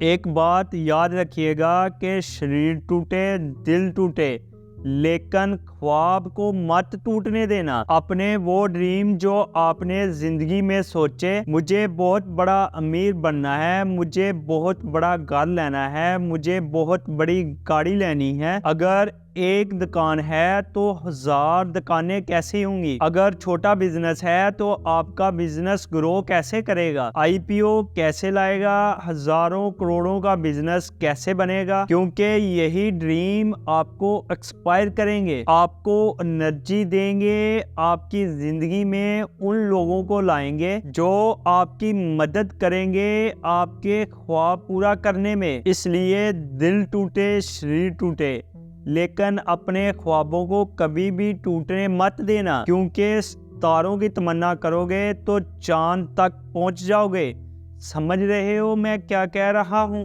एक बात याद रखिएगा कि शरीर टूटे दिल टूटे, लेकिन ख्वाब को मत टूटने देना। अपने वो ड्रीम जो आपने जिंदगी में सोचे, मुझे बहुत बड़ा अमीर बनना है, मुझे बहुत बड़ा घर लेना है, मुझे बहुत बड़ी गाड़ी लेनी है। अगर एक दुकान है तो 1000 दुकानें कैसे होंगी? अगर छोटा बिजनेस है तो आपका बिजनेस ग्रो कैसे करेगा? आईपीओ कैसे लाएगा? हजारों करोड़ों का बिजनेस कैसे बनेगा? क्योंकि यही ड्रीम आपको एक्सपायर करेंगे, आपको एनर्जी देंगे, आपकी जिंदगी में उन लोगों को लाएंगे जो आपकी मदद करेंगे आपके ख्वाब पूरा करने में। इसलिए दिल टूटे शरीर टूटे, लेकिन अपने ख्वाबों को कभी भी टूटने मत देना, क्योंकि तारों की तमन्ना करोगे तो चांद तक पहुंच जाओगे। समझ रहे हो मैं क्या कह रहा हूं?